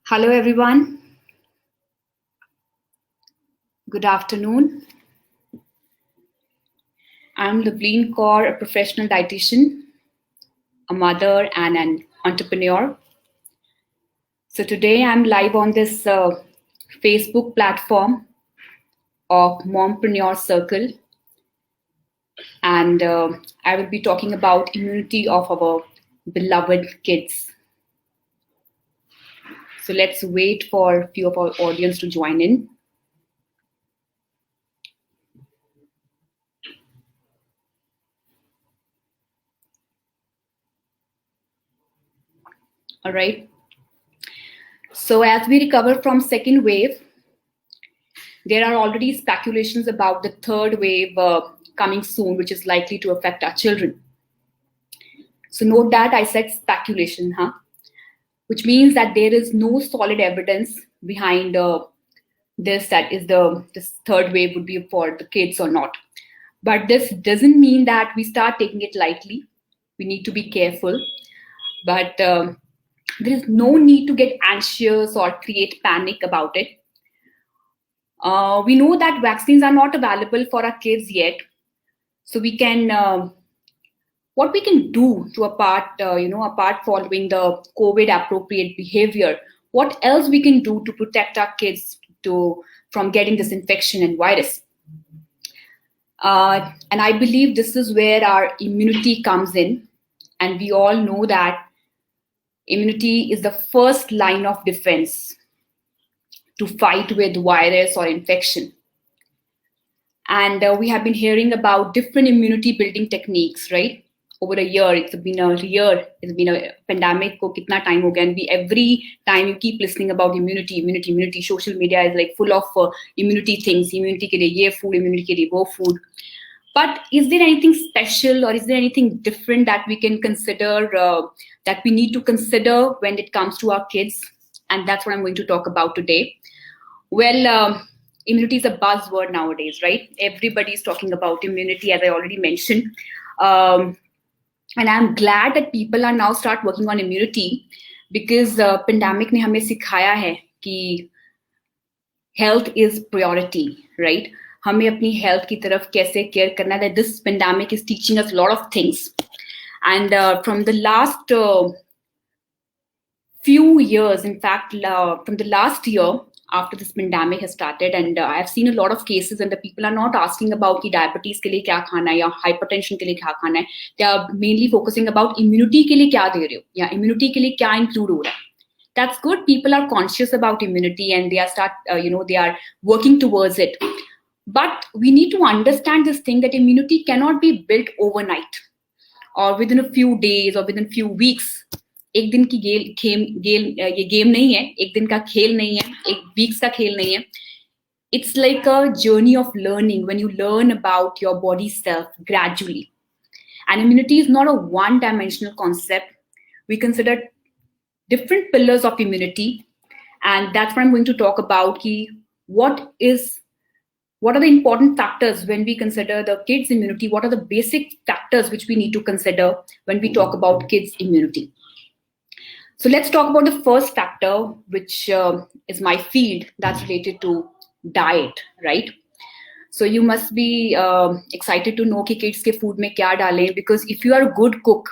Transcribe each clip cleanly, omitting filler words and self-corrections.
Hello, everyone. Good afternoon. I'm Loveleen Kaur, a professional dietitian, a mother, and an entrepreneur. So today I'm live on this Facebook platform of Mompreneur Circle, and I will be talking about immunity of our beloved kids. So let's wait for a few of our audience to join in. All right. So as we recover from second wave, there are already speculations about the third wave coming soon, which is likely to affect our children. So note that I said speculation, huh? Which means that there is no solid evidence behind this that is this third wave would be for the kids or not. But this doesn't mean that we start taking it lightly. We need to be careful. But there is no need to get anxious or create panic about it. We know that vaccines are not available for our kids yet, so we can what we can do to apart following the COVID appropriate behavior. What else we can do to protect our kids from getting this infection and virus? And I believe this is where our immunity comes in, and we all know that immunity is the first line of defense to fight with virus or infection. And we have been hearing about different immunity building techniques, right? Over a year, it's been a pandemic ko kitna time ho gaya, and every time you keep listening about immunity. Social media is like full of immunity things, immunity ke liye ye food, immunity ke liye wo food. But is there anything special or is there anything different that we can consider, that we need to consider when it comes to our kids? And that's what I'm going to talk about today. Well, immunity is a buzzword nowadays, right? Everybody's talking about immunity, as I already mentioned. And I'm glad that people are now start working on immunity, because pandemic ne hame sikhaya hai ki health is priority, right? हमें अपनी health की तरफ कैसे care करना है. This pandemic is teaching us a lot of things. And from the last few years, in fact, from the last year, after this pandemic has started, and I've seen a lot of cases, and the people are not asking about ki diabetes ke liye kya khana hai ya hypertension ke liye kya khana hai. They are mainly focusing about immunity ke liye kya de rahe ho, ya immunity ke liye kya include ho raha hai. That's good. People are conscious about immunity and they are they are working towards it. But we need to understand this thing that immunity cannot be built overnight or within a few days or within a few weeks. एक दिन की ये game नहीं है, एक दिन का खेल नहीं है, एक वीक्स का खेल नहीं है. It's like a journey of learning when you learn about your body self gradually. And immunity is not a one-dimensional concept. We consider different pillars of immunity, and that's what I'm going to talk about. What are the important factors when we consider the kids' immunity? What are the basic factors which we need to consider when we talk about kids' immunity? So let's talk about the first factor, which is my field, that's related to diet, right? So you must be excited to know कि kids के food में क्या डालें, because if you are a good cook,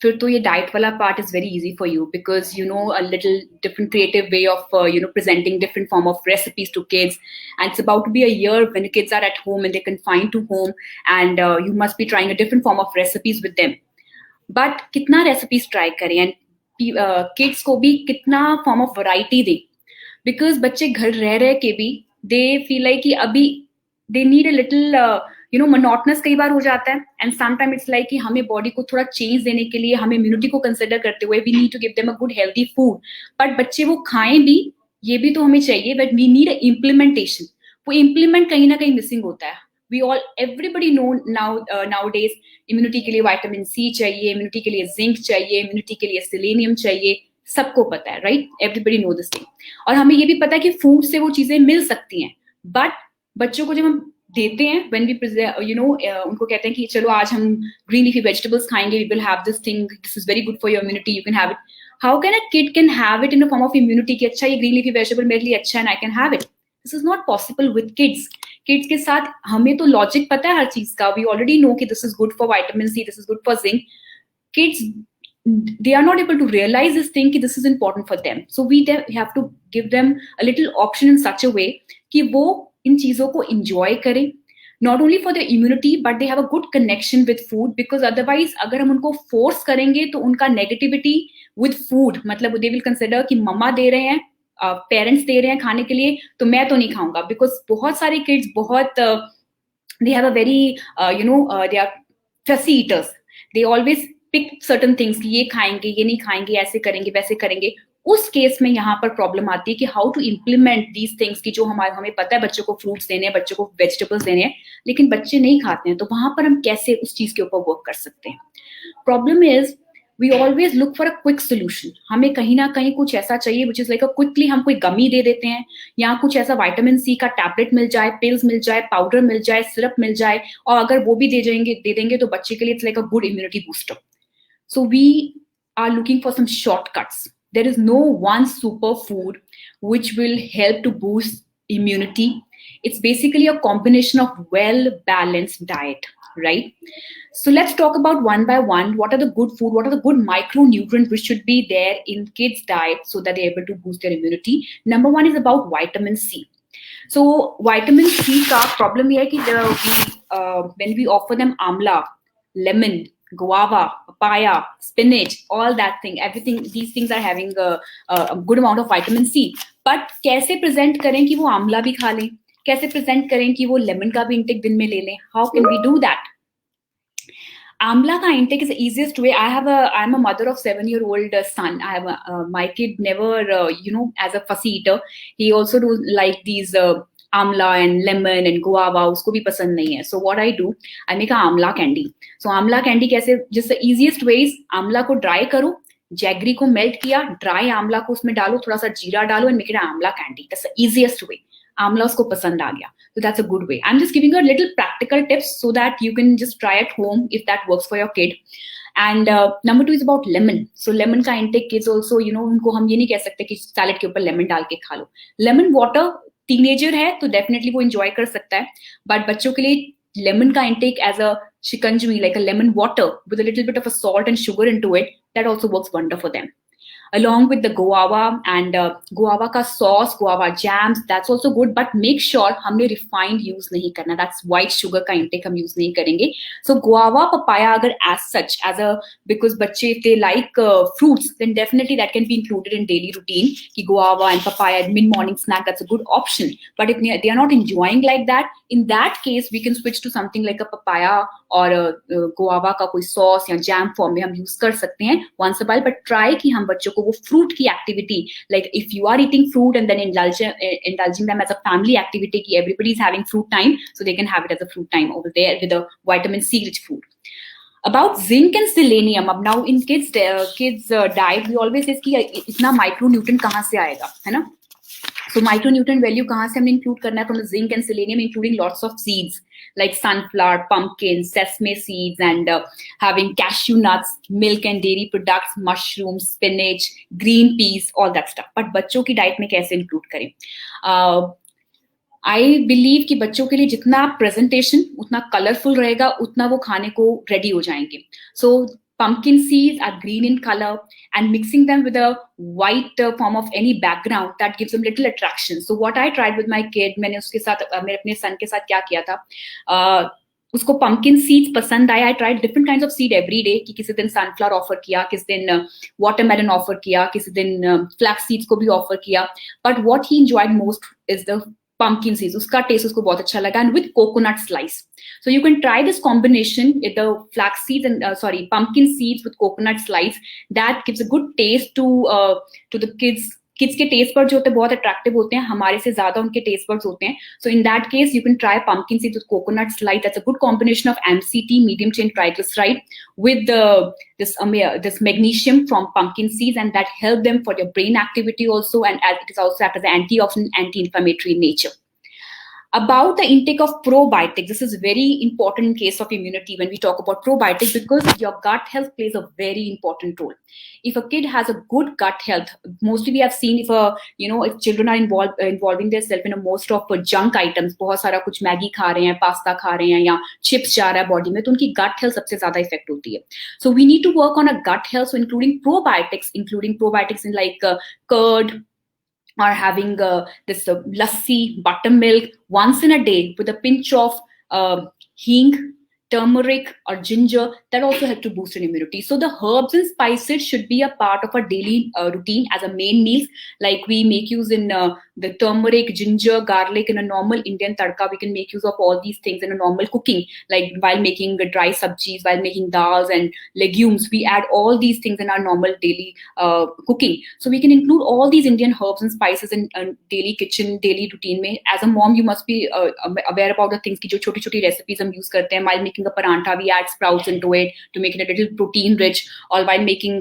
फिर तो ये diet वाला part is very easy for you, because you know a little different creative way of presenting different form of recipes to kids. And it's about to be a year when the kids are at home and they're confined to home, and you must be trying a different form of recipes with them. But कितना recipes try करें, and kids को भी कितना form of variety दें, because बच्चे घर रह के भी they feel like कि अभी they need a little monotonous कई बार हो जाता है, and sometimes it's like कि हमें body को थोड़ा change देने के लिए हमें immunity को consider करते हुए we need to give them a good healthy food. But बच्चे वो खाएं भी, ये भी तो हमें चाहिए, but we need a implementation. वो implement कहीं ना कहीं missing होता है. Everybody know nowadays immunity के लिए vitamin C चाहिए, immunity के लिए zinc चाहिए, immunity के लिए selenium चाहिए, सबको पता है, right? Everybody know this thing. और हमें ये भी पता है कि food से वो चीजें मिल सकती हैं, but बच्चों को जब हम देते हैं, when we उनको कहते हैं कि चलो आज हम green leafy vegetables खाएंगे, we will have this thing, this is very good for your immunity, you can have it. How can a kid can have it in a form of immunity कि अच्छा ये green leafy vegetable मेरे लिए अच्छा है and I can have it? This is not possible with kids. Kids के साथ हमें तो logic पता है हर चीज का. We already know कि this is good for vitamin C, this is good for zinc. Kids, they are not able to realize this thing कि this is important for them. So we have to give them a little option in such a way कि वो इन चीजों को enjoy करें. Not only for their immunity, but they have a good connection with food, because otherwise अगर हम उनको force करेंगे तो उनका negativity with food, मतलब they will consider कि मम्मा दे रहे हैं, पेरेंट्स दे रहे हैं खाने के लिए तो मैं तो नहीं खाऊंगा. बिकॉज बहुत सारे किड्स बहुत they have a very they are fussy eaters. They always pick certain things कि ये खाएंगे, ये नहीं खाएंगे, ऐसे करेंगे, वैसे करेंगे. उस केस में यहाँ पर प्रॉब्लम आती है कि how to implement these things की जो हमें पता है बच्चों को फ्रूट्स देने हैं, बच्चों को वेजिटेबल्स देने हैं, लेकिन बच्चे नहीं खाते हैं, तो वहां पर हम कैसे उस चीज के ऊपर वर्क कर सकते हैं. Problem is we always look for a quick solution. हमें कहीं ना कहीं कुछ ऐसा चाहिए which is like a quickly हम कोई गमी दे देते हैं, या कुछ ऐसा विटामिन सी का टैबलेट मिल जाए, पिल्स मिल जाए, पाउडर मिल जाए, सिरप मिल जाए, और अगर वो भी दे देंगे तो बच्चे के लिए it's like a good immunity booster. So we are looking for some shortcuts. There is no one superfood which will help to boost immunity. It's basically a combination of well-balanced diet, right? So let's talk about one by one. What are the good food? What are the good micronutrients which should be there in kids' diet so that they're able to boost their immunity? Number one is about vitamin C. So vitamin C का problem ये है कि when we offer them amla, lemon, guava, papaya, spinach, all that thing, everything, these things are having a good amount of vitamin C. But कैसे present करें कि वो आंवला भी खा लें, कैसे present करें कि वो lemon का भी intake दिन में ले लें? How can we do that? Amla ka intake is the easiest way. I'm a mother of 7-year-old son. I have my kid never, as a fussy eater, he also do like these amla and lemon and guava. उसको भी पसंद नहीं है. So what I do, I make a amla candy. So amla candy कैसे? Just the easiest ways. आंवला को dry करो, jaggery को मेल्ट किया, ड्राई आंवला को उसमें डालो, थोड़ा सा जीरा डालो, and make it आंवला candy. That's the easiest way. आंवला उसको पसंद आ गया. So that's a good way. I'm just giving you a little practical tips so that you can just try at home if that works for your kid. And number 2 is about lemon. So lemon का intake kids also, उनको हम ये नहीं कह सकते कि salad के ऊपर lemon डाल के खा लो. Lemon water teenager है तो definitely वो enjoy कर सकता है. But बच्चों के लिए lemon का intake as a shikanjami, like a lemon water with a little bit of a salt and sugar into it, that also works wonder for them. Along with the guava and guava ka sauce, guava jams, that's also good. But make sure हमने refined use नहीं करना. That's white sugar का intake हम use नहीं करेंगे. So guava, papaya अगर as such, because बच्चे if they like fruits, then definitely that can be included in daily routine. कि guava and papaya mid-morning snack, that's a good option. But if they are not enjoying like that, in that case we can switch to something like a papaya or guava का कोई sauce या jam form में हम use कर सकते हैं once a while. But try कि हम बच्चों को वो fruit की activity, like if you are eating fruit and then indulging them as a family activity कि everybody is having fruit time, so they can have it as a fruit time over there with a vitamin C rich food. About zinc and selenium, अब now in kids diet we always say कि इतना micronutrient कहाँ से आएगा, है ना? So micronutrient value कहाँ से हमने include करना है from the zinc and selenium, including lots of seeds like sunflower, pumpkin, sesame seeds, and having cashew nuts, milk and dairy products, mushrooms, spinach, green peas, all that stuff. But बच्चों की diet में कैसे include करें? I believe कि बच्चों के लिए जितना presentation उतना colorful रहेगा, उतना वो खाने को ready हो जाएंगे. So pumpkin seeds are green in color, and mixing them with a white form of any background, that gives them little attraction. So what I tried with my kid, मैंने उसके साथ मेरे अपने son के साथ क्या किया था, उसको pumpkin seeds पसंद आया. I tried different kinds of seed every day, कि किसी दिन sunflower offer किया, किसी दिन watermelon offer किया, किसी दिन flax seeds को भी offer किया. But what he enjoyed most is the pumpkin seeds. उसका taste उसको बहुत अच्छा लगा, and with coconut slice. So you can try this combination with the flax seeds and pumpkin seeds with coconut slice. That gives a good taste to the kids. Kids के taste buds जो होते हैं बहुत attractive होते हैं, हमारे से ज़्यादा उनके taste buds होते हैं. So in that case, you can try pumpkin seeds with coconut slice. That's a good combination of MCT, medium chain triglyceride, with this magnesium from pumpkin seeds, and that help them for your brain activity also, and as it is also acts as an antioxidant, anti-inflammatory in nature. About the intake of probiotics, this is very important in case of immunity when we talk about probiotics, because your gut health plays a very important role. If a kid has a good gut health, mostly we have seen if children are involving themselves in a most of junk items, बहुत सारा कुछ Maggi खा रहे हैं, pasta खा रहे हैं या चिप्स जा रहा है बॉडी में, तो उनकी गट हेल्थ सबसे ज्यादा इफेक्ट होती है. So we need to work on a gut health, so including probiotics in like curd, or having this lassi, buttermilk once in a day with a pinch of hing, turmeric, or ginger, that also help to boost your immunity. So the herbs and spices should be a part of our daily routine as a main meals. Like we make use in the turmeric, ginger, garlic in a normal Indian tadka. We can make use of all these things in a normal cooking, like while making dry sabjis, while making dals and legumes. We add all these things in our normal daily cooking. So we can include all these Indian herbs and spices in daily kitchen, daily routine. Mein. As a mom, you must be aware about the things ki jo choti recipes hum use karte hain. While making a parantha, we add sprouts into it to make it a little protein rich. Or while making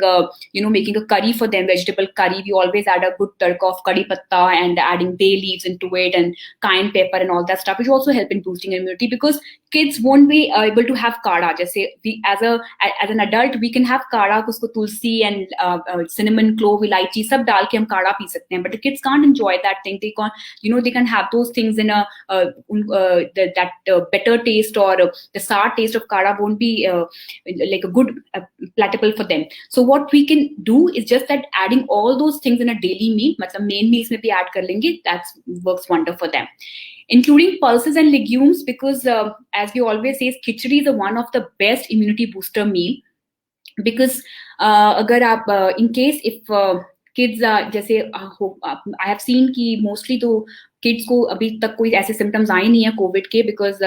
making a curry for them, vegetable curry, we always add a good tadka of curry patta and adding bay leaves into it and cayenne pepper and all that stuff, which also help in boosting immunity, because kids won't be able to have kada. Just say we as an adult we can have kada, usko tulsi and cinnamon, clove, elaichi sab dal ke hum kada pee sakte hain, but the kids can't enjoy that thing. They can't, they can have those things in a better taste, or the sour taste of kada won't be like a good palatable for them. So what we can do is just that adding all those things in a daily meal, matlab main meals mein bhi add kar lenge, that works wonder for them. Including pulses and legumes, because as we always say, khichdi is one of the best immunity booster meal. Because agar aap in case if kids जैसे I have seen कि mostly तो kids को अभी तक कोई ऐसे symptoms आए नहीं है कोविड के, बिकॉज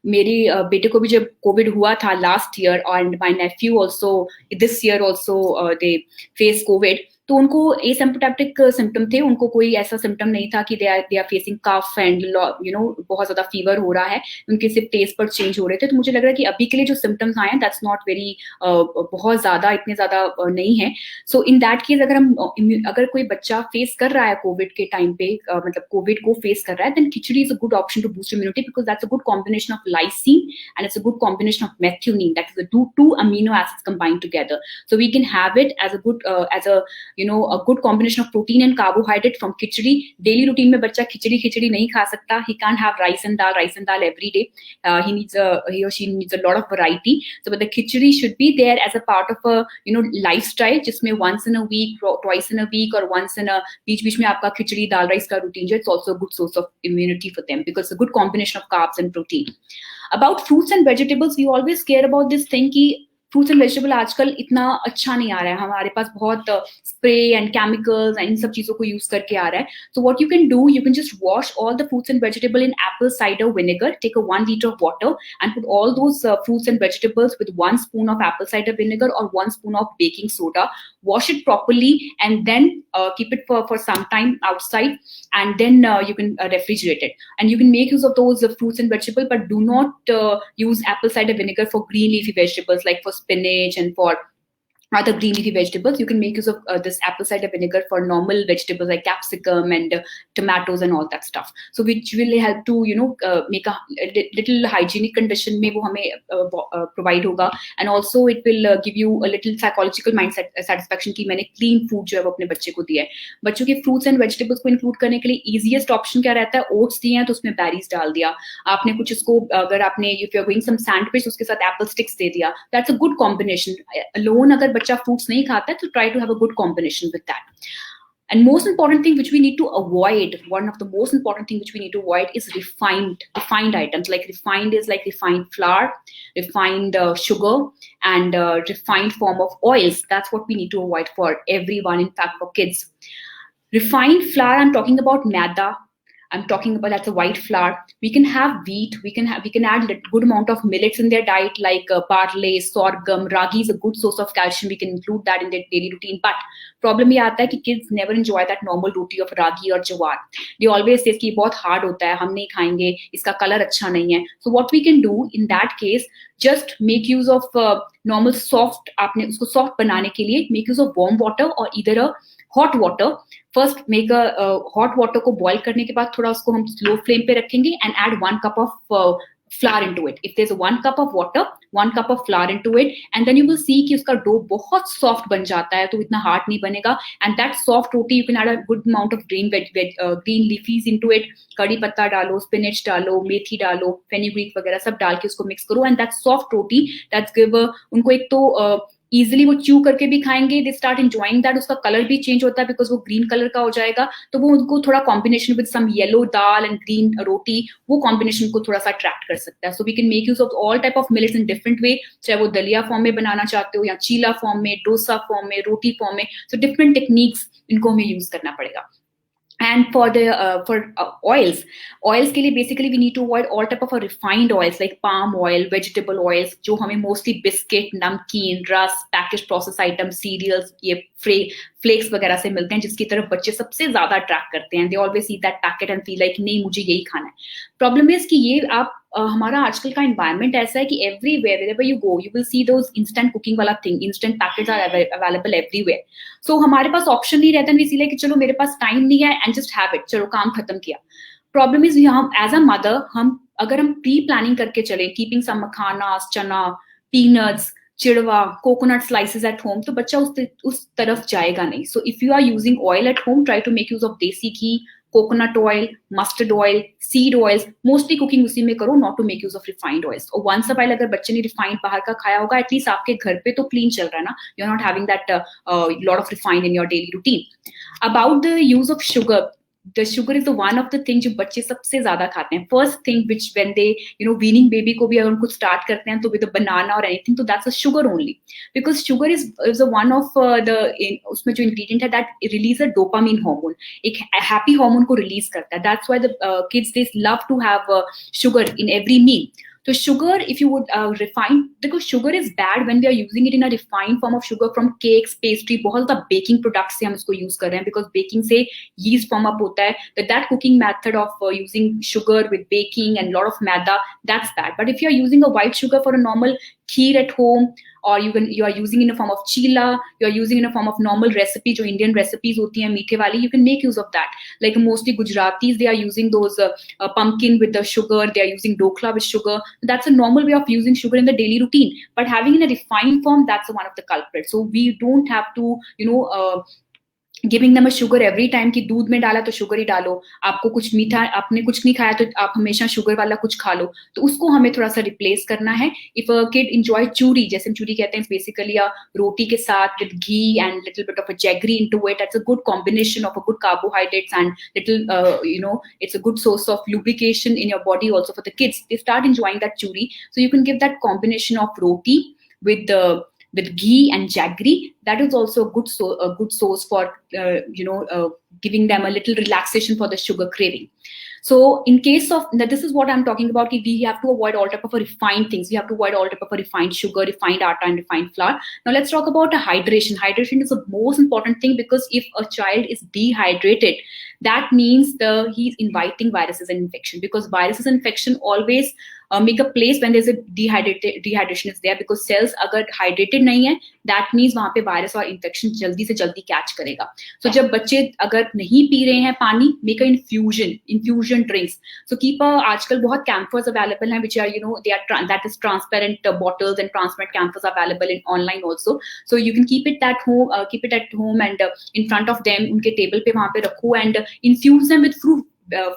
मेरे बेटे को भी जब कोविड हुआ था last year, and my Neiphiu also this year also they face Covid, तो उनको एसिम्प्टोमेटिक सिम्टम थे, उनको कोई ऐसा सिम्टम नहीं था कि they are facing cough and बहुत ज्यादा फीवर हो रहा है, उनके सिर्फ टेस्ट पर चेंज हो रहे थे. तो मुझे लग रहा है कि अभी के लिए जो सिम्टम्स आए हैं दैट्स नॉट वेरी बहुत ज्यादा इतने ज्यादा नहीं है. सो इन दैट केस अगर कोई बच्चा फेस कर रहा है कोविड के टाइम पे, मतलब कोविड को फेस कर रहा है, then khichdi is a good option to boost immunity, because that's a good combination of lysine and it's a good combination of methionine, that is the two amino acids combined together. So we can have it as a good a good combination of protein and carbohydrate from khichdi. Daily routine में बच्चा खिचड़ी नहीं खा सकता. He can't have rice and dal every day. He or she needs a lot of variety. So but the khichdi should be there as a part of a lifestyle, जिसमें once in a week, twice in a week, or once in a बीच में आपका खिचड़ी दाल rice का routine जो, it's also a good source of immunity for them, because it's a good combination of carbs and protein. About fruits and vegetables, we always care about this thing कि fruits and vegetable आजकल इतना अच्छा नहीं आ रहा है, हमारे पास बहुत spray and chemicals इन सब चीजों को यूज करके आ रहा है. So what you can do, you can just wash all the fruits and vegetable in apple cider vinegar, take a 1 liter of water and put all those fruits and vegetables with 1 spoon of apple cider vinegar or 1 spoon of baking soda. Wash it properly and then keep it for some time outside, and then you can refrigerate it, and you can make use of those fruits and vegetables, but do not use apple cider vinegar for green leafy vegetables like for spinach and for other green leafy vegetables. You can make use of this apple cider vinegar for normal vegetables like capsicum and tomatoes and all that stuff. So which will help to make a little hygienic condition में वो हमें provide होगा, and also it will give you a little psychological mind satisfaction कि मैंने clean food जो है वो अपने बच्चे को दिया है. बच्चों के fruits and vegetables को include करने के लिए easiest option क्या रहता है, oats दिए हैं तो उसमें berries डाल दिया आपने, कुछ इसको अगर आपने if you're going some sandwich उसके साथ apple sticks दे दिया, that's a good combination. Alone अगर बच्चा fruits नहीं खाता है तो try to have a good combination with that. And most important thing which we need to avoid, one of the most important thing which we need to avoid is refined items. Like refined is like refined flour, refined sugar, and refined form of oils. That's what we need to avoid for everyone, in fact for kids. Refined flour, I'm talking about maida, I'm talking about that's a white flour. We can have wheat. We can add a good amount of millets in their diet, like barley, sorghum, ragi is a good source of calcium. We can include that in their daily routine. But problem ये आता है कि kids never enjoy that normal roti of ragi or jawar. They always say कि बहुत hard होता है, हम नहीं खाएंगे, इसका color अच्छा नहीं है. So what we can do in that case, just make use of normal soft, आपने उसको soft बनाने के लिए make use of warm water or either a hot water. First make a hot water को boil करने के बाद थोड़ा उसको हम slow flame पे रखेंगे and add 1 cup of flour into it. If there's 1 cup of water, 1 cup of flour into it, and then you will see कि उसका dough बहुत soft बन जाता है, तो इतना hard नहीं बनेगा. And that soft roti, you can add a good amount of green green leafies into it. कड़ी पत्ता डालो, spinach डालो, मेथी डालो, fenugreek वगैरह सब डाल के उसको mix करो. And that soft roti, that's give उनको एक तो इजिली वो च्यू करके भी खाएंगे, दे स्टार्ट एंजॉइंग दैट, उसका कलर भी चेंज होता है बिकॉज वो ग्रीन कलर का हो जाएगा, तो वो उनको थोड़ा combination with some yellow dal and green roti, वो कॉम्बिनेशन को थोड़ा सा अट्रैक्ट कर सकता है. So we can make use of all type of millets in different way, चाहे वो दलिया फॉर्म में बनाना चाहते हो या चीला फॉर्म में, डोसा फॉर्म में, रोटी फॉर्म में. सो डिफरेंट टेक्निक्स इनको हमें यूज करना पड़ेगा. And for oils के लिए basically we need to avoid all type of refined oils like palm oil, vegetable oils, जो हमें mostly biscuit, नमकीन, रस, packaged processed items, cereals, ये फ्लेक्स वगैरह से मिलते हैं, जिसकी तरफ बच्चे सबसे ज्यादा अट्रैक्ट करते हैं. They always see that packet and feel like नहीं मुझे यही खाना है. Problem is कि ये आप हमारा आजकल का environment ऐसा है कि everywhere wherever you go you will see those instant cooking वाला thing, instant packets are available everywhere. So हमारे पास option नहीं रहता, इसीलिए कि चलो मेरे पास time नहीं है and just have it, चलो काम खत्म किया. Problem is हम as a mother, अगर हम pre planning करके चले, keeping some मखाना, चना, peanuts, चिड़वा, कोकोनट स्लाइसेस एट होम, तो बच्चा उस तरफ जाएगा नहीं. So if you are using oil at home, try to make use of desi ghee, coconut oil, mustard oil, seed oils, mostly cooking उसी में करो, not to make use of refined oils. और वंस अ वाइल अगर बच्चे ने refined बाहर का खाया होगा, एटलीस्ट आपके घर पे तो क्लीन चल रहा है ना, you are not having that lot of refined in your daily routine. About the use of sugar, the sugar is the one of the things जो बच्चे सबसे ज्यादा खाते हैं. First thing which when they weaning baby को भी अगर उनको start करते हैं तो with a banana or anything, तो that's a sugar only, because sugar is the one of उसमें जो ingredient है that release a dopamine hormone, एक happy hormone को release करता है. That's why the kids they love to have sugar in every meal. So sugar, if you would refine, because sugar is bad when we are using it in a refined form of sugar from cakes, pastry, बहुत ज़्यादा baking products से हम इसको use कर रहे हैं, because baking से yeast form up होता है. That cooking method of using sugar with baking and lot of maida, that's bad. But if you are using a white sugar for a normal kheer at home, or you are using in a form of chila, you are using in a form of normal recipe, जो Indian recipes होती हैं मीठे वाली, you can make use of that. Like mostly Gujaratis, they are using those pumpkin with the sugar, they are using dokla with sugar. That's a normal way of using sugar in the daily routine. But having in a refined form, that's one of the culprits. So we don't have to, giving them a sugar every time कि दूध में डाला तो sugar ही डालो, आपको कुछ मीठा, आपने कुछ नहीं खाया तो आप हमेशा शुगर वाला कुछ खा लो, तो उसको हमें थोड़ा सा रिप्लेस करना है. इफ अ किड एंजॉय चूरी, जैसे हम चूरी कहते हैं, बेसिकली रोटी के साथ with ghee and little bit of a jaggery into it, that's a good combination of a good carbohydrates and little it's a good source of lubrication in your body also for the kids. They start enjoying that churi, so you can give that combination of roti with ghee and jaggery. That is also a good source for giving them a little relaxation for the sugar craving. So in case of that, this is what I'm talking about, we have to avoid all type of refined things. We have to avoid all type of refined sugar, refined atta and refined flour. Now let's talk about hydration. Hydration is the most important thing, because if a child is dehydrated, that means he's inviting viruses and infection, because viruses and infection always make a place when there's a dehydration is there, because cells अगर hydrated नहीं है, that means वहाँ पे virus और infection जल्दी से जल्दी catch करेगा. So जब बच्चे अगर नहीं पी रहे हैं पानी, make a infusion drinks. So keep आजकल बहुत campers available हैं, which are that is transparent bottles, and transparent campers available in online also. So you can keep it at home and in front of them, उनके table पे वहाँ पे रखो, and infuse them with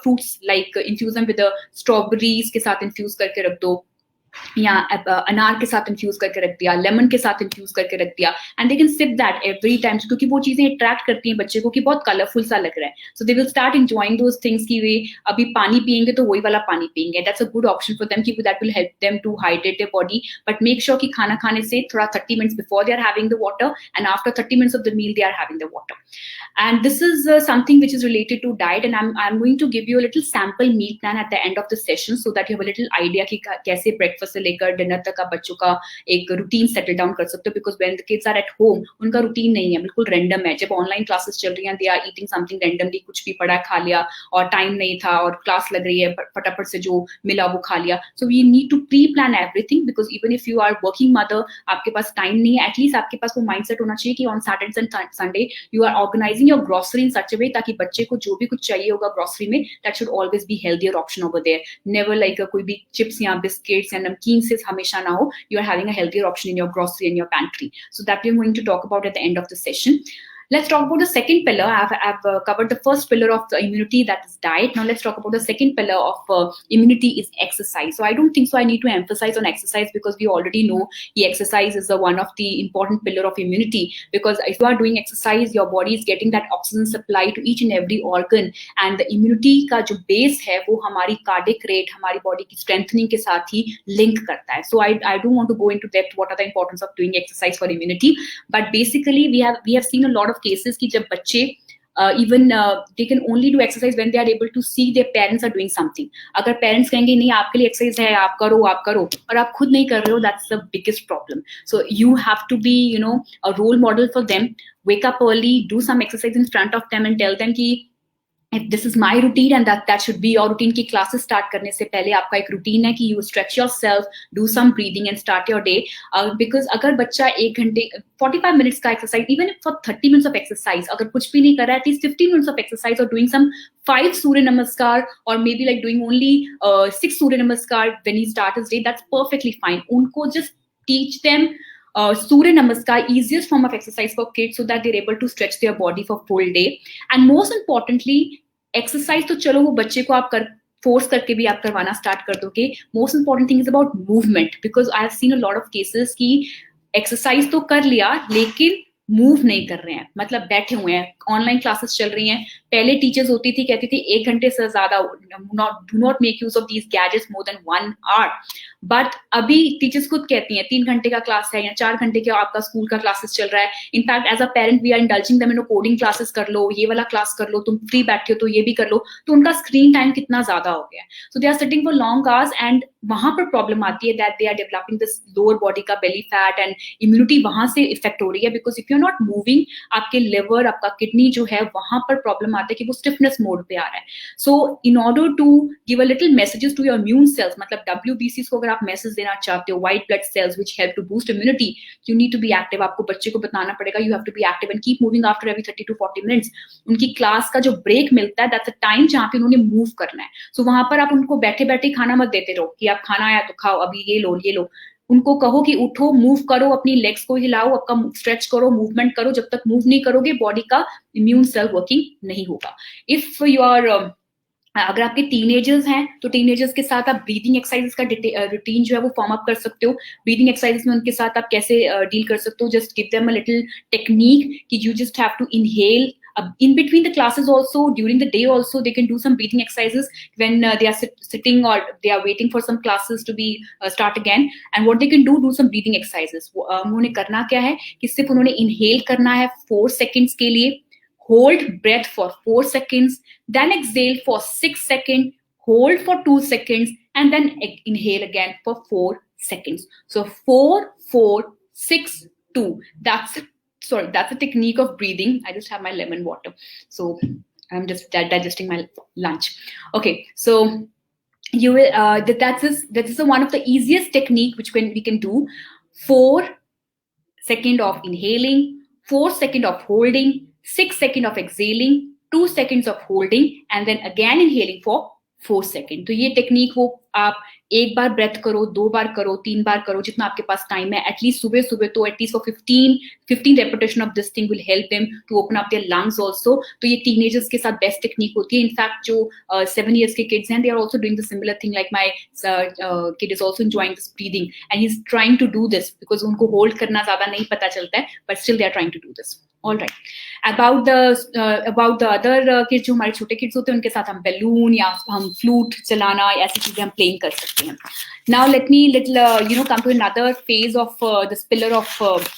fruits, like infuse them with the strawberries के साथ infuse करके रख दो, या अनार के साथ इन्फ्यूज करके रख दिया, लेमन के साथ इन्फ्यूज करके रख दिया, and they can sip that every time, क्योंकि वो चीजें अट्रैक्ट करती हैं बच्चे को कि बहुत कलरफुल सा लग रहा है. So they will start enjoying those things कि वे अभी पानी पियेंगे तो वही वाला पानी पियेंगे. That's a good option for them, कि that will help them to hydrate their body. But make sure कि खाना खाने से थोड़ा 30 minutes before they are having the water, and after 30 minutes of the meal they are having the water. And this is something which is related to diet, and I'm going to give you a little sample meal plan at the end of the session, so that you have a little idea कि कैसे breakfast breakfast से लेकर dinner तक आप बच्चों का एक routine settle down कर सकते हो, because when the kids are at home उनका रूटीन नहीं है, बिल्कुल रैंडम है. जब ऑनलाइन क्लासेस चल रही हैं they are eating something randomly, कुछ भी पड़ा खा लिया और टाइम नहीं था और क्लास लग रही है फटाफट से जो मिला वो खा लिया. So we need to pre plan everything, because even if you are working mother, आपके पास टाइम नहीं है, एटलीस्ट आपके पास वो माइंडसेट होना चाहिए कि on Saturday and Sunday you are organising your grocery in such a way ताकि बच्चे को जो भी कुछ चाहिए होगा ग्रोसरी में, that should always be healthier option over there. Never like कोई भी चिप्स या बिस्किट्स या नमकीन से हमेशा ना हो. You are having a healthier option in your grocery in your pantry. So that we are going to talk about at the end of the session. Let's talk about the second pillar. I've covered the first pillar of the immunity, that is diet. Now let's talk about the second pillar of immunity is exercise. So I don't think so I need to emphasize on exercise, because we already know the exercise is one of the important pillar of immunity, because if you are doing exercise, your body is getting that oxygen supply to each and every organ, and the immunity का जो base है वो हमारी cardiac rate, हमारी body की strengthening के साथ ही link करता है. So I don't want to go into depth what are the importance of doing exercise for immunity, but basically we have seen a lot of cases कि जब बच्चे even they can only do exercise when they are able to see their parents are doing something. अगर parents कहेंगे नहीं आपके लिए exercise है, आप करो और आप खुद नहीं कर रहे हो, that's the biggest problem. So you have to be, you know, a role model for them. Wake up early, do some exercise in front of them and tell them कि if this is my routine and that should be your routine. की classes start करने से पहले आपका एक routine है कि you stretch yourself, do some breathing and start your day. Because अगर बच्चा 1 घंटे 45 minutes का exercise, even for 30 minutes of exercise, अगर कुछ भी नहीं कर रहा है, at least 15 minutes of exercise or doing some 5 Surya Namaskar, or maybe like doing only 6 Surya Namaskar when he starts his day, that's perfectly fine. उनको just teach them Surya Namaskar, easiest form of exercise for kids, so that they're able to stretch their body for full day. And most importantly, exercise तो चलो वो बच्चे को आप force करके भी आप करवाना start कर दोगे. Most important thing is about movement, because I have seen a lot of cases कि exercise तो कर लिया लेकिन मूव नहीं कर रहे हैं, मतलब बैठे हुए हैं. ऑनलाइन क्लासेस चल रही हैं, पहले टीचर्स होती थी कहती थी 1 घंटे से ज्यादा do not make use of these gadgets more than 1 hour. But अभी टीचर्स खुद कहती हैं 3 घंटे का क्लास है या 4 घंटे का आपका स्कूल का क्लासेस चल रहा है. In fact as a parent we are indulging them in coding classes कर लो, ये वाला क्लास कर लो, तुम फ्री बैठे हो तो ये भी कर लो. तो उनका स्क्रीन टाइम कितना ज्यादा हो गया है. So they are sitting for long hours, and वहां पर प्रॉब्लम आती है that they are developing this lower body का बेली फैट, एंड इम्यूनिटी वहां से इफेक्ट हो रही है. Because if you are not moving, आपके लिवर, आपका किडनी जो है वहां पर प्रॉब्लम आता है कि वो स्टिफनेस मोड पे आ रहा है. So in order to give a little messages to your immune cells, मतलब WBCs को अगर आप मैसेज देना चाहते हो, white blood cells which help to boost immunity, you need to be active. आपको बच्चे को बताना पड़ेगा you have to be active and keep moving after every 30 to 40 minutes. उनकी क्लास का जो ब्रेक मिलता है दैट्स अ टाइम जहां पे उन्होंने मूव करना है. सो वहां पर आप उनको बैठे बैठे खाना मत देते रहो कि आप खाना आया तो खाओ, अभी ये लो. उनको कहो कि उठो, मूव करो, अपनी लेग्स को हिलाओ, आपका स्ट्रेच करो, मूवमेंट करो. जब तक मूव नहीं करोगे बॉडी का इम्यून सेल वर्किंग नहीं होगा. इफ यू आर अगर आपके टीनेजर्स हैं तो टीनेजर्स के साथ आप ब्रीदिंग एक्सरसाइजेस का रूटीन जो है वो फॉर्म अप कर सकते हो. ब्रीदिंग एक्सरसाइजेस में उनके साथ आप कैसे डील कर सकते हो, just give them a little technique कि you just have to inhale. In between the classes also, during the day also, they can do some breathing exercises when they are sitting or they are waiting for some classes to be start again. And what they can do some breathing exercises. उन्होंने करना क्या है कि सिर्फ उन्होंने inhale करना है 4 seconds के लिए, hold breath for 4 seconds, then exhale for 6 seconds, hold for 2 seconds, and then inhale again for 4 seconds. So 4, 4, 6, 2. That's a technique of breathing. I just have my lemon water. So I'm just digesting my lunch. Okay, so you will, that is one of the easiest technique which we can do. 4 seconds of inhaling, 4 seconds of holding, 6 seconds of exhaling, 2 seconds of holding, and then again inhaling for 4 seconds. तो ये technique वो आप 1 बार breath करो, 2 बार करो, 3 बार करो, जितना आपके पास टाइम है. एटलीस्ट सुबह तो at least for 15 repetition of this thing will help them to open up their lungs also. तो ये टीनेजर्स के साथ बेस्ट टेक्निक होती है. इनफैक्ट जो 7 years के किड्स हैं, they are also doing the similar thing. Like my kid is also enjoying this breathing and he is trying to do this because उनको होल्ड करना ज्यादा नहीं पता चलता है, but still they are trying to do this. All right. About the other kids जो हमारे छोटे kids होते हैं, उनके साथ हम बैलून या हम फ्लूट चलाना, ऐसी चीजें हम प्लेइंग कर सकते हैं. Now let me come to another phase of this pillar of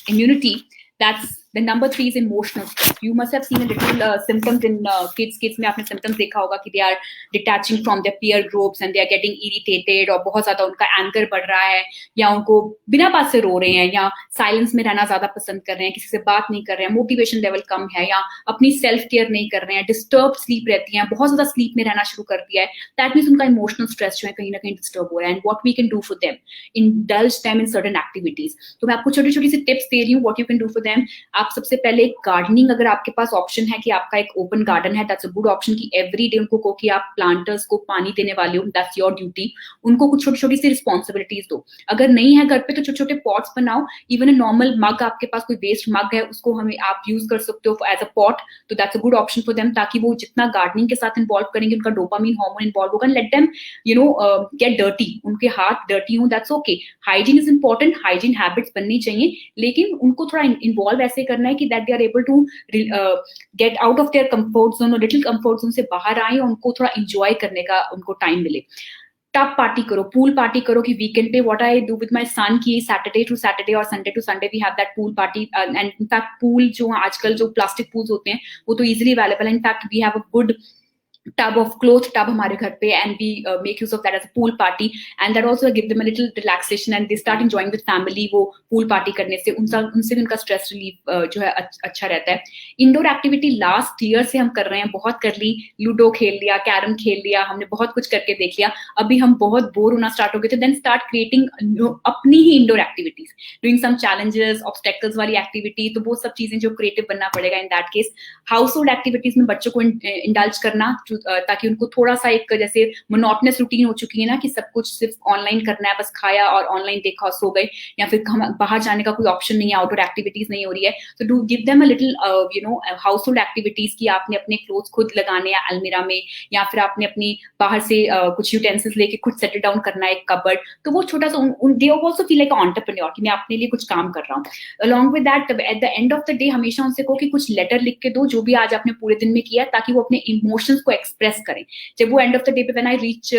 immunity. That's Then number 3 is emotional stress. You must have seen a little symptoms in kids. Kids में आपने symptoms देखा होगा कि they are detaching from their peer groups and they are getting irritated, और बहुत ज़्यादा उनका anger बढ़ रहा है, या उनको बिना बात से रो रहे हैं, या silence में रहना ज़्यादा पसंद कर रहे हैं, किसी से बात नहीं कर रहे हैं, motivation level कम है, या अपनी self care नहीं कर रहे हैं, disturbed sleep रहती हैं, बहुत ज़्यादा sleep में रहना शुरू कर दिया है. That means उनका emotional stress जो है कहीं ना कहीं disturb हो रहा है. And what we can do for them, indulge them in certain activities. तो मैं आपको छोटी छोटी सी टिप्स दे रही हूँ what you can do for them. आप सबसे पहले गार्डनिंग, अगर आपके पास ऑप्शन है कि आपका एक ओपन गार्डन है, दैट्स अ गुड ऑप्शन कि एवरी डे उनको कहो कि आप प्लांटर्स को पानी देने वाले हो, दैट्स योर ड्यूटी. उनको कुछ छोटी छोटी सी रिस्पॉन्सिबिलिटीज दो. अगर नहीं है घर पे तो छोटे छोटे पॉट्स बनाओ. इवन अ नॉर्मल मग, आपके पास कोई वेस्ट मग है उसको हमें आप यूज कर सकते हो एज अ पॉट. तो that's a good option for them, ताकि वो जितना गार्डनिंग के साथ इन्वॉल्व करेंगे उनका डोपामिन हार्मोन इन्वॉल्व होगा. लेट देम गेट डर्टी, उनके हाथ डर्टी हो, that's okay. Hygiene is important, hygiene habits बननी चाहिए, लेकिन उनको थोड़ा इन्वॉल्व ऐसे करना है कि that they are able to get out of their comfort zone, और लिटिल कंफर्ट जोन से बाहर आए, उनको थोड़ा इंजॉय करने का उनको टाइम मिले. टब पार्टी करो, पूल पार्टी करो कि वीकेंड पे. What I do with my son की सैटरडे टू सैटरडे और Sunday to Sunday we have that pool party. And in fact pool जो आजकल जो प्लास्टिक पूल्स होते हैं वो तो इजीली अवेलेबल है. In fact we have a good tub of cloth tub हमारे घर पे, and we make use of that as a pool party, and that also give them a little relaxation and they start enjoying with family. वो pool party करने से उनसे भी उनका stress relief जो है अच्छा रहता है. इंडोर एक्टिविटी लास्ट ईयर से हम कर रहे हैं, बहुत कर ली, लूडो खेल लिया, कैरम खेल लिया, हमने बहुत कुछ करके देख लिया. अभी हम बहुत बोर होना स्टार्ट हो गए थे. देन स्टार्ट क्रिएटिंग अपनी ही indoor activities, doing some challenges, obstacles वाली एक्टिविटी. तो वो सब चीजें जो क्रिएटिव बनना पड़ेगा. In that case household activities में बच्चों को इंडल्ज करना, ताकि उनको थोड़ा सा एक जैसे मोनोटोनस रूटीन हो चुकी है ना कि सब कुछ सिर्फ ऑनलाइन करना है, बस खाया और ऑनलाइन देखा और सो गए, या फिर बाहर जाने का कोई ऑप्शन नहीं है, आउटडोर एक्टिविटीज नहीं हो रही है. तो do give them a little house hold activities की आपने अपने क्लोथ्स खुद लगाने हैं अलमीरा में, या फिर आपने अपनी बाहर से कुछ यूटेंसिल्स लेके खुद सेटल डाउन करना है एक कबर्ड. तो वो छोटा सा they also feel like entrepreneur कि मैं अपने लिए कुछ काम कर रहा हूँ. Along with that at the end of the day हमेशा उनसे कहो कि कुछ लेटर लिख के दो जो भी आज आपने पूरे दिन में किया, ताकि वो अपने इमोशंस को एक्सप्रेस करें. जब वो एंड ऑफ द डे पे when I reach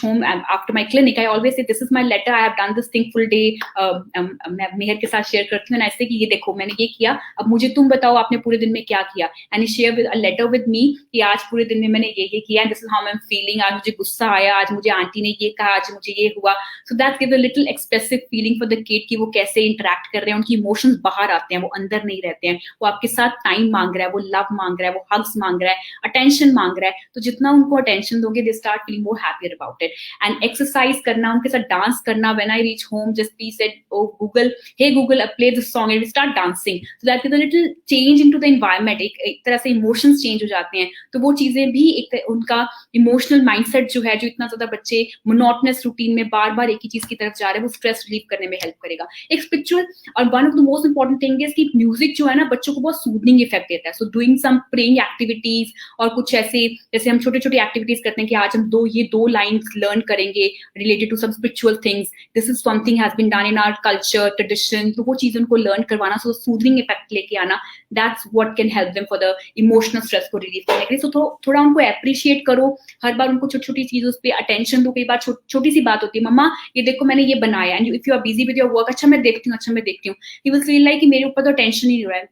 home after my clinic, I always say this is my letter, I have done this thing full day. मैं मेहर के साथ शेयर करती हूँ ऐसे कि ये देखो मैंने ये किया, अब मुझे तुम बताओ आपने पूरे दिन में क्या किया. And share with a letter with me कि आज पूरे दिन में मैंने ये किया, this is how I am feeling. आज मुझे गुस्सा आया, आज मुझे आंटी ने ये कहा, आज मुझे ये हुआ. So that give a little expressive feeling for the kid कि वो कैसे इंटरेक्ट कर रहे हैं, उनकी इमोशंस बाहर आते हैं, वो अंदर नहीं रहते हैं. वो आपके साथ टाइम मांग रहा है, वो लव मांग रहा है, वो हग्स मांग रहा है, अटेंशन मांग रहा है. तो जितना उनको अटेंशन दोगे they start feeling more happier about it. And exercise करना, उनके साथ डांस करना. When I reach home just please said oh Google, hey Google play this song, and we start dancing. So that is a little change into the environment. एक तरह से emotions change हो जाते हैं. तो वो चीजें भी एक उनका इमोशनल माइंडसेट जो है, जो इतना ज्यादा बच्चे मोनोटोनस रूटीन में बार बार एक ही चीज की तरफ जा रहे हैं, वो स्ट्रेस रिलीव करने में हेल्प करेगा. एक स्पिरिचुअल और one of the most important thing is कि म्यूजिक जो है ना बच्चों को बहुत सूदनिंग इफेक्ट देता है. So doing some praying activities और कुछ ऐसे जैसे हम छोटे छोटे एक्टिविटीज करते हैं कि आज हम दो लाइंस लर्न करेंगे related to some spiritual things. This is something has been done in our culture tradition. तो वो चीज उनको लर्न करवाना, सो सूदनिंग इफेक्ट लेके आना, that's what can help them for the emotional stress को रिलीव करने के लिए. सो थोड़ा उनको अप्रिशिएट करो, हर बार उनको छोटी छोटी चीजों पे अटेंशन दो. कई बार छोटी सी बात होती है, मम्मा ये देखो मैंने ये बनाया, and if you are busy with your work, अच्छा मैं देखती हूँ, अच्छा मैं देखती हूँ, ही विल फील लाइक कि मेरे ऊपर तो टेंशन ही नहीं हो रहा है,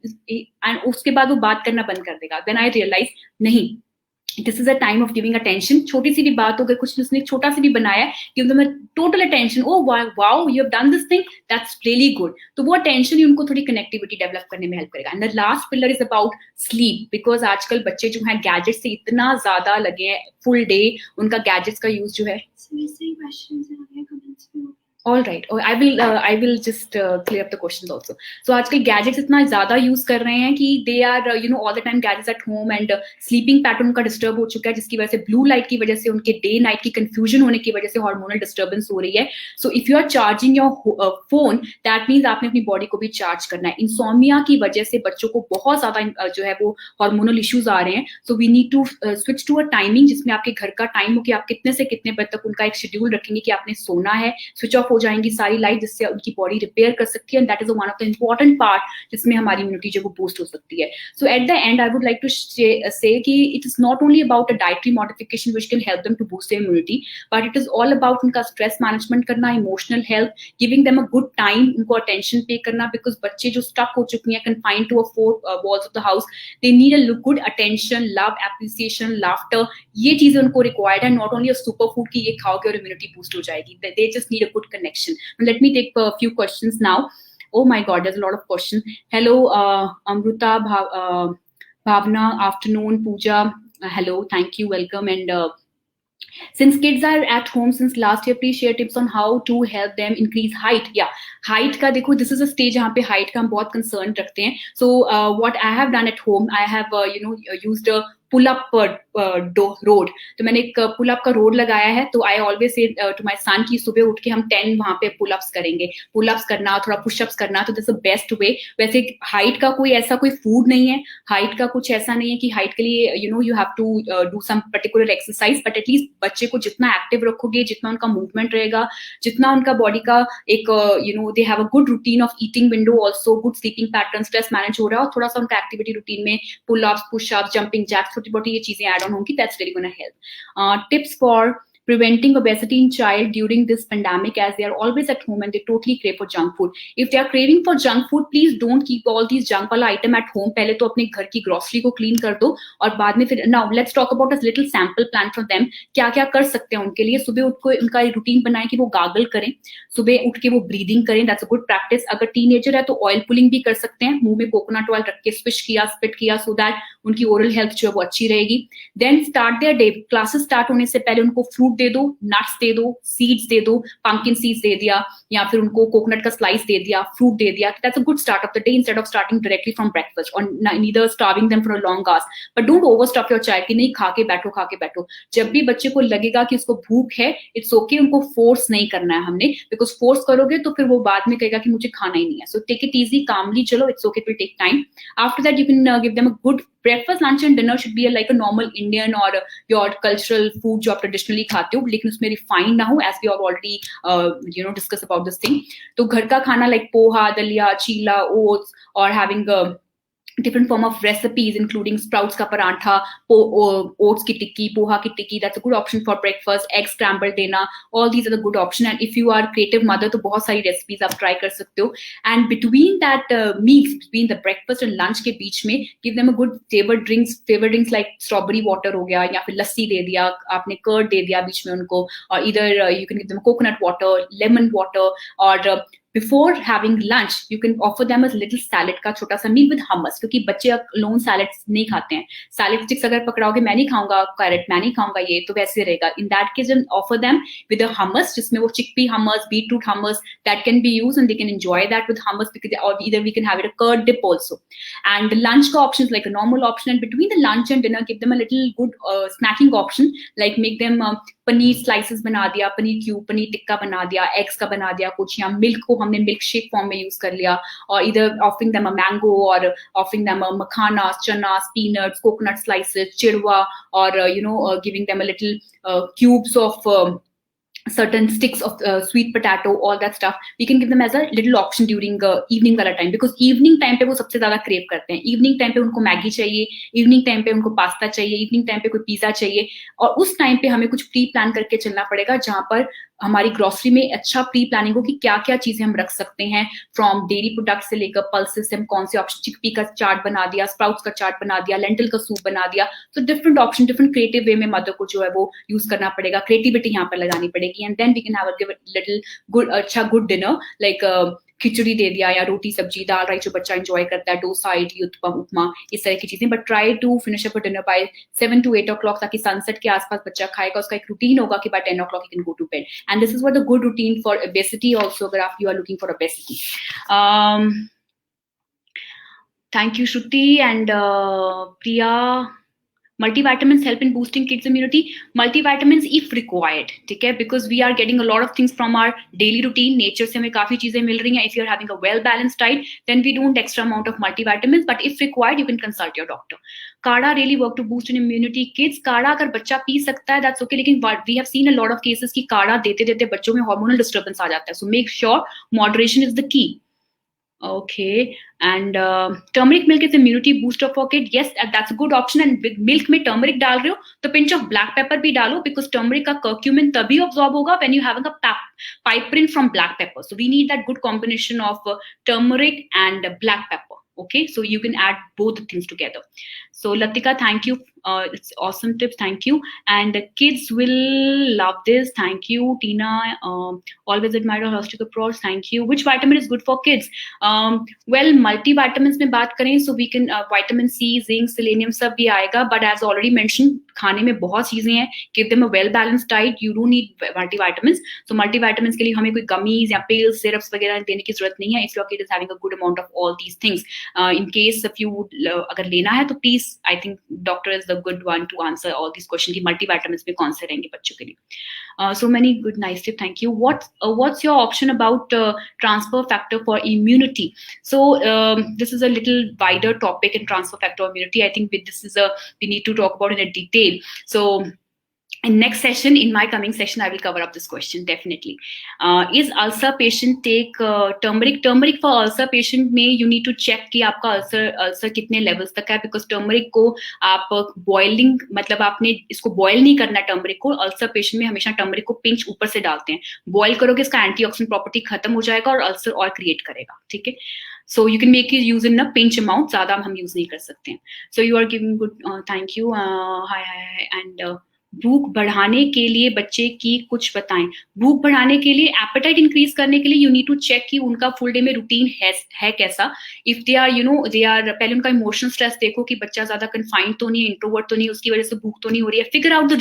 एंड उसके बाद वो बात करना बंद कर देगा. देन आई रियलाइज नहीं, this is a time of giving attention. छोटी सी भी बात हो, अगर कुछ उसने छोटा सी भी बनाया, give them total attention. Oh wow you have done this thing, that's really good. तो वो अटेंशन ही उनको थोड़ी कनेक्टिविटी डेवलप करने में हेल्प करेगा. And the last pillar is about sleep, because आजकल बच्चे जो है गैजेट से इतना ज्यादा लगे हैं, फुल डे उनका गैजेट्स का यूज जो है. All right. I will just clear up the questions also. So आजकल गैजेट्स इतना ज्यादा यूज कर रहे हैं कि they are all the time gadgets at home, and sleeping pattern उनका डिस्टर्ब हो चुका है, जिसकी वजह से ब्लू लाइट की वजह से उनके डे नाइट की कंफ्यूजन होने की वजह से हार्मोनल डिस्टर्बेंस हो रही है. So if you are charging your phone, that means आपने अपनी बॉडी को भी चार्ज करना है. इंसोमिया की वजह से बच्चों को बहुत ज्यादा जो है वो हार्मोनल इश्यूज आ रहे हैं. So we need to switch to a timing जिसमें आपके घर का टाइम हो कि आप कितने से कितने बजे तक उनका एक शेड्यूल रखेंगे कि आपने सोना है, स्विच ऑफ ऑफ हो जाएंगी सारी लाइट, जिससे उनकी बॉडी रिपेयर कर सकती है, and that is one of the important part जिसमें हमारी इम्यूनिटी जो वो बूस्ट हो सकती है. So at the end I would like to say कि it is not only about a dietary modification which can help them to boost their immunity, but it is all about उनका stress management करना, emotional health, giving them a good time, उनको attention pay करना, because बच्चे जो stuck हो चुकी हैं confined to a four walls of the house, they need a good attention, love, appreciation, laughter. ये चीजें उनको required है, not only a superfood कि ये खाओगे और immunity boost हो जाएगी. They just need a good connection. Let me take a few questions now. Oh my God, there's a lot of questions. Hello, Amruta, Bhavna, afternoon. Pooja, hello, thank you, welcome. And since kids are at home since last year, please share tips on how to help them increase height. Yeah, height का देखो, this is a stage जहाँ पे height का हम बहुत concern रखते हैं. So what I have done at home, I have used a pull up rod. तो मैंने एक पुल अप का रोड लगाया है. तो I always say to my son की सुबह उठ के हम 10 वहां पे पुल अप्स करेंगे. पुल अप्स करना, थोड़ा पुशअप्स करना, तो this is the best way. वैसे हाइट का कोई ऐसा कोई फूड नहीं है, हाइट का कुछ ऐसा नहीं है कि हाइट के लिए you have to do some particular exercise, but at least बच्चे को जितना एक्टिव रखोगे, जितना उनका मूवमेंट रहेगा, जितना उनका बॉडी का एक they have a good routine of eating window, also good sleeping pattern, stress manage हो रहा है, और थोड़ा सा उनका एक्टिविटी रूटीन में pull ups, push ups, jumping jacks, छोटी मोटी ये चीजें ऐड ऑन होंगी. That's really gonna help. Tips for preventing obesity in child during this pandemic, as they are always at home and they totally crave for junk food. If they are craving for junk food, please don't keep all these junk wala item at home. पहले तो अपने घर की grocery को clean कर दो, और बाद में फिर. Now let's talk about a little sample plan for them. क्या क्या कर सकते हैं उनके लिए. सुबह उठ को उनका रूटीन बनाएं कि वो गागल करें, सुबह उठ के वो ब्रीदिंग करें. That's a good practice. अगर टीनेजर है तो ऑयल पुलिंग भी कर सकते हैं, मुंह में कोकोनट ऑयल रख के स्विश किया, स्पिट किया, सो दैट उनकी ओरल हेल्थ जो है वो अच्छी रहेगी. Then start their day. Classes start होने से पहले उनको फ्रूट दे दो, नट्स दे दो, सीड्स दे दो, पंपकिन सीड्स दे दिया, या फिर उनको कोकोनट का स्लाइस दे दिया, फ्रूट दे दिया. That's a good start of the day instead of starting directly from breakfast और neither starving them for a long hours. But don't overstuff your child कि नहीं खा के बैठो, खा के बैठो. जब भी बच्चे को लगेगा कि उसको भूख है, इट्स ओके, उनको फोर्स नहीं करना है हमने, बिकॉज फोर्स करोगे तो फिर वो बाद में कहेगा कि मुझे खाना ही नहीं है. So take it easy, calmly चलो, it's okay, it will take time. After that you can give them a good breakfast, lunch and dinner should be like a normal Indian or your cultural food जो आप traditionally खाते हो, लेकिन उसमें refined ना हो, as we have already discussed about this thing. तो घर का खाना like पोहा, दलिया, चीला, oats, or having a different form of recipes including sprouts ka parantha, oats ki tikki, poha ki tikki, that's a good option for breakfast. Egg scrambled dena, all these are the good option. And if you are creative mother to bahut sari recipes aap try kar sakte ho. And between that meals, between the breakfast and lunch ke beech mein, give them a good flavored drinks like strawberry water ho gaya, ya fir lassi de diya aapne, curd de diya beech mein unko, or either you can give them coconut water, lemon water, or before having lunch you can offer them a little salad का छोटा सा meal with hummus, क्योंकि बच्चे loan salad नहीं खाते हैं. Salad sticks अगर पकड़ाओगे, मैं नहीं खाऊंगा कैरेट, मैं नहीं खाऊंगा ये, तो वैसे रहेगा. इन that case offer them with a hummus, जिसमें वो chickpea hummus, beetroot hummus, that can be used and they can enjoy that with hummus, because or either we can have it a curd dip also. And lunch का option is like a normal option, and between the lunch and dinner give them a little good snacking option, like make them paneer slices बना दिया, paneer cube, paneer tikka बना दिया, eggs का बना दिया कुछ, या मिल्क को हमने मिल्क शेक फॉर्म में यूज कर लिया, और इधर ऑफरिंग देम अ मैंगो, और offering them a makhana, chanas, peanuts, coconut slices, chiwda, और giving them a little cubes of certain sticks of sweet potato, all that stuff. We can give them as a little option during evening वाला time, because evening time पे वो सबसे ज्यादा crave करते हैं. evening time पे उनको Maggi चाहिए, evening time पे उनको पास्ता चाहिए, evening time पे कोई पिज्जा चाहिए, और उस टाइम पे हमें कुछ प्री प्लान करके चलना पड़ेगा, जहां पर हमारी ग्रोसरी में अच्छा प्री प्लानिंग हो कि क्या क्या चीजें हम रख सकते हैं, फ्रॉम डेयरी प्रोडक्ट से लेकर पल्सेस से हम कौन से ऑप्शन, चिकपी का चार्ट बना दिया, स्प्राउट्स का चार्ट बना दिया, लेंटिल का सूप बना दिया. तो different option, different creative way में मदर को जो है वो यूज करना पड़ेगा, क्रिएटिविटी यहाँ पर लगानी पड़ेगी. And then we can have a little good, अच्छा गुड डिनर, लाइक खिचड़ी दे दिया, या रोटी सब्जी दाल राइस जो बच्चा एंजॉय करता है, डोसा, इडली, उत्पम, उपमा, इस तरह की चीजें. But try to finish up dinner by 7 to 8 o'clock, ताकि सनसेट के आसपास बच्चा खाएगा. उसका एक रूटीन होगा कि bye 10 o'clock you can go to bed. And this is what the good routine for obesity also, अगर आप you are looking for obesity. Thank you, Shruti and Priya. Multivitamins help in boosting kids immunity. Multivitamins if required, ठीक है, because we are getting a lot of things from our daily routine. Nature से हमें काफी चीजें मिल रही हैं. If you're having a well balanced diet, then we don't extra amount of multivitamins. But if required, you can consult your doctor. काढ़ा really work to boost in immunity. Kids काढ़ा अगर बच्चा पी सकता है, that's okay. लेकिन we have seen a lot of cases कि काढ़ा देते देते बच्चों में hormonal disturbance आ जाता है. So make sure moderation is the key. Okay, and turmeric milk is immunity booster for kid. Yes, that's a good option. And with milk में turmeric डाल रहे हो तो pinch of black pepper भी डालो, because turmeric का curcumin तभी absorb होगा when you having a piperine from black pepper. So we need that good combination of turmeric and black pepper. Okay, so you can add both the things together. So Latika, thank you. It's awesome tips. Thank you. And the kids will love this. Thank you, Tina. Always admire your holistic approach. Thank you. Which vitamin is good for kids? Well, multivitamins में बात करें, so we can vitamin C, zinc, selenium सब भी आएगा. But as already mentioned, खाने में बहुत चीजें हैं. Give them a well balanced diet. You don't need multivitamins. So multivitamins के लिए हमें कोई gummies या pills, syrups वगैरह देने की जरूरत नहीं है. If your kid is having a good amount of all these things, in case if you अगर लेना है तो please, I think doctor is the good one to answer all these questions कि multivitamins में कौन से रहेंगे बच्चों के लिए. So many good nice tips. Thank you. What's your option about transfer factor for immunity? So this is a little wider topic in transfer factor immunity. I think we need to talk about it in detail. So in next session, in my coming session, I will cover up this question definitely. Is ulcer patient take turmeric? Turmeric for ulcer patient में you need to check कि आपका ulcer कितने levels तक है, because turmeric को आप boiling, मतलब आपने इसको boil नहीं करना turmeric को. ulcer patient में हमेशा turmeric को pinch ऊपर से डालते हैं. boil करोगे इसका antioxidant property खत्म हो जाएगा और ulcer और create करेगा. ठीक है. So you can make it use in a pinch amount. ज़्यादा हम use नहीं कर सकते हैं. So you are giving good. Thank you. Hi and भूख बढ़ाने के लिए बच्चे की कुछ बताएं. भूख बढ़ाने के लिए, एपेटाइट इंक्रीज करने के लिए यू नीड टू चेक कि उनका फुल डे में रूटीन है कैसा. इफ दे आर पहले उनका इमोशनल स्ट्रेस देखो कि बच्चा ज्यादा कन्फाइंड तो नहीं है, इंट्रोवर्ट तो नहीं, उसकी वजह से भूख तो नहीं हो रही है. फिगर आउट द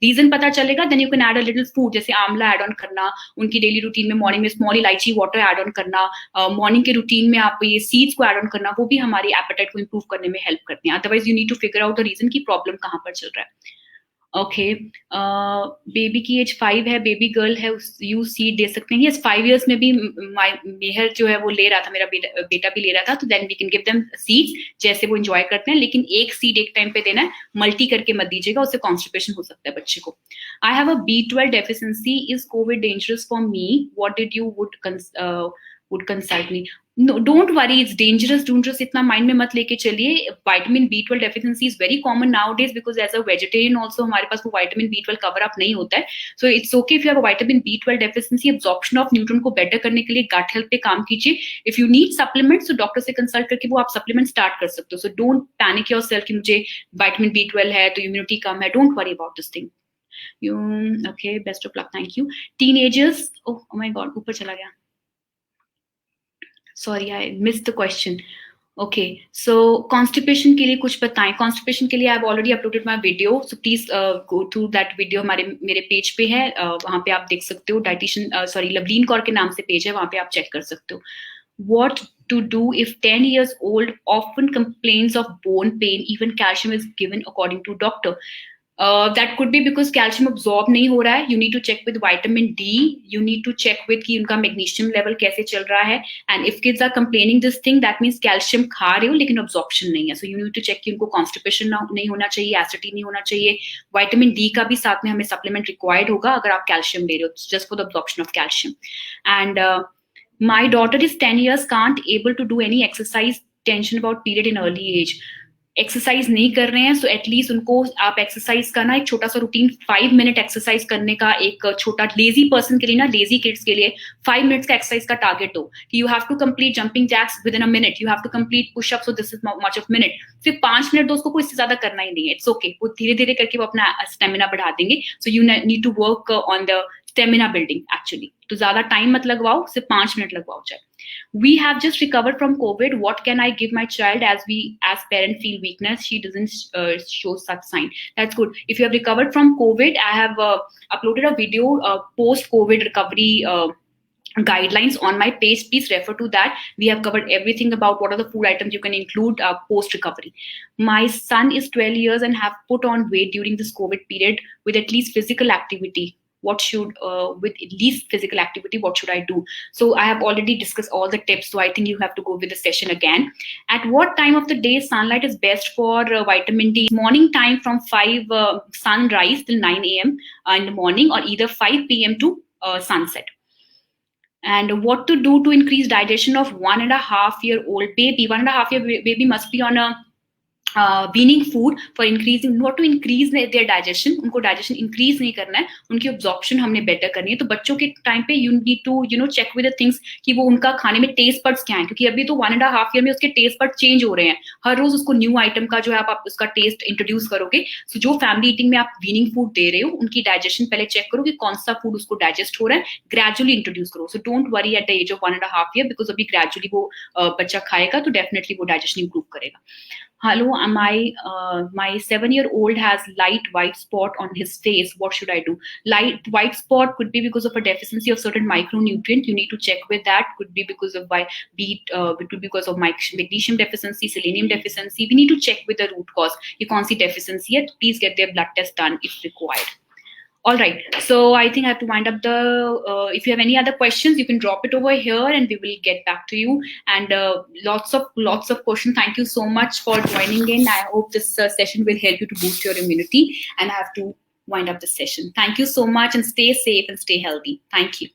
रीजन पता चलेगा, then you can add a little food, जैसे आंवला ऐड ऑन करना उनकी डेली रूटीन में. मॉर्निंग में small elaichi water add on करना, मॉर्निंग के रूटीन में आप ये सीड्स को ऐड ऑन करना, वो भी हमारी एपेटाइट को इंप्रूव करने में हेल्प करते हैं. Otherwise you need to figure out the reason की प्रॉब्लम कहाँ पर चल रहा है. ओके, बेबी की एज 5 है, बेबी गर्ल है, यू सीड दे सकते हैं. यस, 5 years में भी मेहर जो है वो ले रहा था, मेरा बेटा भी ले रहा था. तो then we can give them seeds जैसे वो एंजॉय करते हैं, लेकिन एक सीड एक टाइम पे देना है, मल्टी करके मत दीजिएगा, उससे कॉन्स्टिपेशन हो सकता है बच्चे को. I have a B12 deficiency, is Covid dangerous for me, what did you would consult me. No, don't worry, it's dangerous इतना माइंड में मत लेके चलिए. Vitamin B12 deficiency is very common nowadays, because as a vegetarian also हमारे पास वो vitamin B12 cover up नहीं होता है. So it's okay if you have a vitamin B12 deficiency. Absorption of neutron को बेटर करने के लिए गट हेल्थ पे काम कीजिए. इफ यू नीड सप्लीमेंट्स तो डॉक्टर से कंसल्ट करके वो आप सप्लीमेंट स्टार्ट कर सकते हो. सो डोंट पैनिक योरसेल्फ कि मुझे विटामिन B12 है तो इम्यूनिटी कम है. Don't worry about this thing. Okay, best of luck. Thank you. Teenagers, oh my God, ऊपर चला गया. Sorry, I missed the question. Okay, so constipation के लिए कुछ बताएं. Constipation के लिए I've already uploaded my video, so please go through that video. मेरे पेज पे है, वहाँ पे आप देख सकते हो. डाइटिशियन लवलीन कौर के नाम से पेज है, वहाँ पे आप चेक कर सकते हो. What to do if 10 years old often complains of bone pain, even calcium is given according to doctor? That could be because calcium absorb नहीं हो रहा है. You need to check with vitamin D. You need to check with कि उनका magnesium level कैसे चल रहा है. And if kids are complaining this thing, that means calcium खा रहे हो लेकिन absorption नहीं है. So you need to check कि उनको constipation नहीं होना चाहिए, acidity नहीं होना चाहिए. Vitamin D का भी साथ में हमें supplement required होगा अगर आप calcium ले रहे हो, just for the absorption of calcium. And my daughter is 10 years, can't able to do any exercise, tension about period in early age. Exercise नहीं कर रहे हैं, सो एटलीस्ट उनको आप एक्सरसाइज का ना एक छोटा सा रूटीन 5 minute एक्सरसाइज करने का, एक छोटा लेजी पर्सन के लिए ना, लेजी किड्स के लिए 5 minutes का एक्सरसाइज का टारगेट हो कि you have to complete jumping jacks within a minute, you have to complete push up, so this is much of minute. सिर्फ 5 minute दोस्तों को इससे ज्यादा करना ही नहीं है. इट्स ओके, वो धीरे धीरे करके वो अपना स्टेमिना बढ़ा देंगे. So you need to work on the stamina building actually. तो ज्यादा टाइम मत लगवाओ, सिर्फ 5 minute लगवाओ चाहे. We have just recovered from COVID. What can I give my child as parent feel weakness? She doesn't show such sign. That's good. If you have recovered from COVID, I have uploaded a video post COVID recovery guidelines on my page. Please refer to that. We have covered everything about what are the food items you can include post recovery. My son is 12 years and have put on weight during this COVID period with at least physical activity. What should with at least physical activity, what should I do? So I have already discussed all the tips, so I think you have to go with the session again. At what time of the day sunlight is best for vitamin D? Morning time from 5 sunrise till 9 a.m. In the morning, or either 5 p.m. to sunset. And what to do to increase digestion of 1.5-year-old baby. 1.5-year baby must be on a weaning food for increasing, not to increase their digestion. उनको digestion increase नहीं करना है, उनकी absorption हमने better करनी है. तो बच्चों के time पे you need to check with the things कि वो उनका खाने में taste buds क्या है, क्योंकि अभी तो 1.5 year में उसके taste buds change हो रहे हैं. हर रोज उसको new item का जो है आप उसका taste introduce करोगे. So जो family eating में आप weaning food दे रहे हो, उनकी digestion पहले check करो कि कौन सा food उसको digest हो रहा है, gradually introduce करो. So don't worry at the age of 1.5 year, because अभी gradually वो बच्चा खाएगा तो definitely वो digestion improve करेगा. Hello, my 7-year-old has light white spot on his face. What should I do? Light white spot could be because of a deficiency of certain micronutrient. You need to check with that. Could be because of it could be because of magnesium deficiency, selenium deficiency. We need to check with the root cause. You can't see deficiency yet. Please get their blood test done if required. All right, so I think I have to wind up the, if you have any other questions, you can drop it over here and we will get back to you. And lots of questions. Thank you so much for joining in. I hope this session will help you to boost your immunity, and I have to wind up the session. Thank you so much, and stay safe and stay healthy. Thank you.